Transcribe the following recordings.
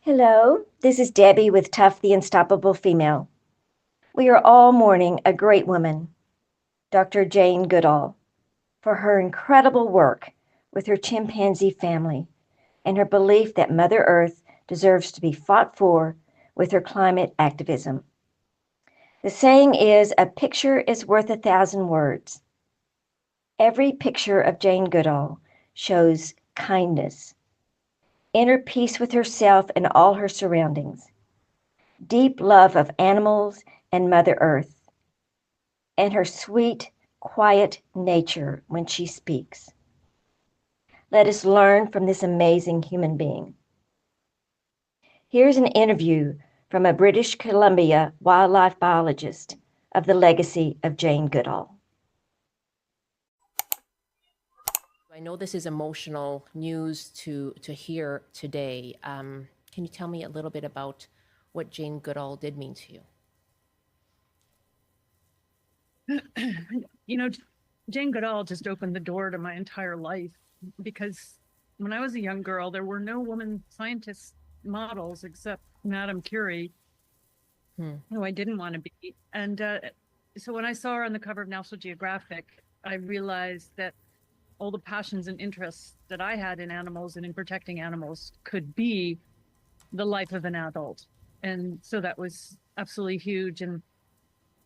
Hello, this is Debbie with Tough the Unstoppable Female. We are all mourning a great woman, Dr. Jane Goodall, for her incredible work with her chimpanzee family and her belief that Mother Earth deserves to be fought for with her climate activism. The saying is, a picture is worth 1,000 words. Every picture of Jane Goodall shows kindness, inner peace with herself and all her surroundings, deep love of animals and Mother Earth, and her sweet, quiet nature when she speaks. Let us learn from this amazing human being. Here's an interview from a British Columbia wildlife biologist of the legacy of Jane Goodall. I know this is emotional news to hear today. Can you tell me a little bit about what Jane Goodall did mean to you? Jane Goodall just opened the door to my entire life, because when I was a young girl, there were no woman scientist models except Madame Curie, who I didn't want to be. And so when I saw her on the cover of National Geographic, I realized that all the passions and interests that I had in animals and in protecting animals could be the life of an adult. And so that was absolutely huge. And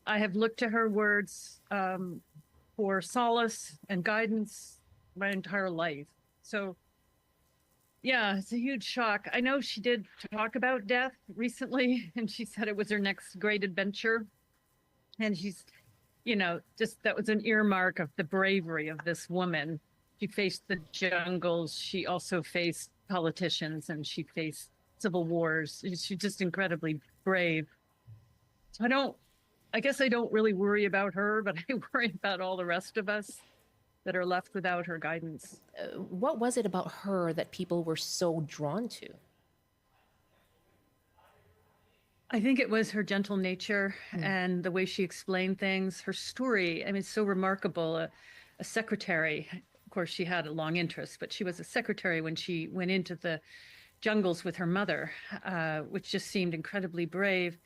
I have looked to her words for solace and guidance my entire life. So yeah, it's a huge shock. I know she did talk about death recently, and she said it was her next great adventure. And she's, just that was an earmark of the bravery of this woman. She faced the jungles. She also faced politicians, and she faced civil wars. She's just incredibly brave. So I guess I don't really worry about her, but I worry about all the rest of us that are left without her guidance. What was it about her that people were so drawn to? I think it was her gentle nature and the way she explained things. Her story, I mean, it's so remarkable. A secretary, of course, she had a long interest, but she was a secretary when she went into the jungles with her mother, which just seemed incredibly brave.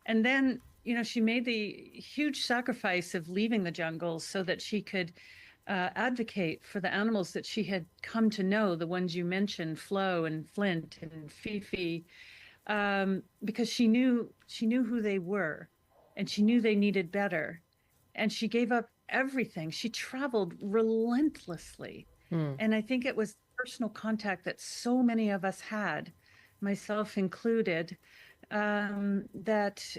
And then, she made the huge sacrifice of leaving the jungles so that she could advocate for the animals that she had come to know, the ones you mentioned, Flo and Flint and Fifi, because she knew who they were, and she knew they needed better. And she gave up everything. She traveled relentlessly. And I think it was personal contact that so many of us had, myself included, that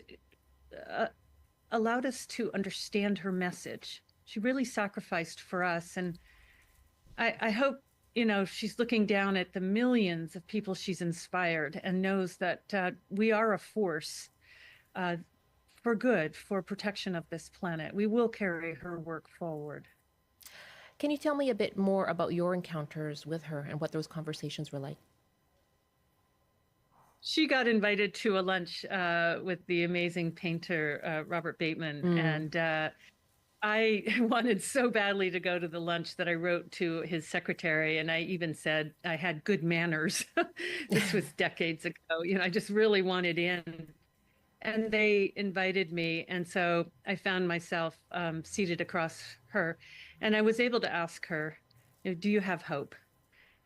allowed us to understand her message. She really sacrificed for us. And I hope, she's looking down at the millions of people she's inspired and knows that we are a force for good, for protection of this planet. We will carry her work forward. Can you tell me a bit more about your encounters with her and what those conversations were like? She got invited to a lunch with the amazing painter, Robert Bateman. And I wanted so badly to go to the lunch that I wrote to his secretary, and I even said I had good manners. This was decades ago. I just really wanted in. And they invited me. And so I found myself seated across her. And I was able to ask her, do you have hope?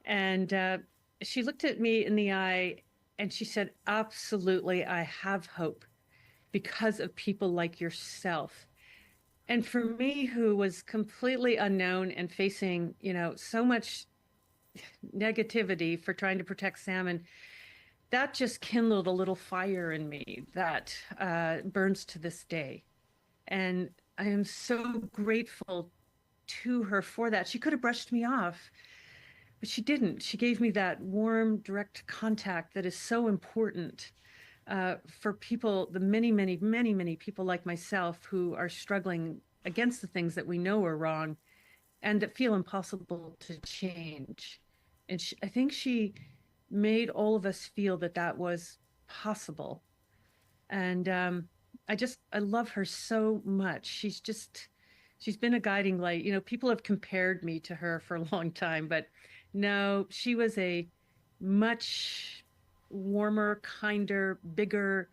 And she looked at me in the eye and she said, absolutely, I have hope because of people like yourself. And for me, who was completely unknown and facing, so much negativity for trying to protect salmon, that just kindled a little fire in me that burns to this day. And I am so grateful to her for that. She could have brushed me off, but she didn't. She gave me that warm, direct contact that is so important for people, the many, many, many, many people like myself who are struggling against the things that we know are wrong and that feel impossible to change. And I think she made all of us feel that that was possible. And I love her so much. She's been a guiding light. People have compared me to her for a long time, but no, she was a much warmer, kinder, bigger,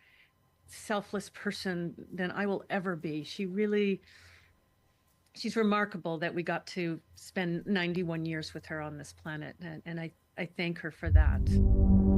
selfless person than I will ever be. She's remarkable that we got to spend 91 years with her on this planet. And I thank her for that.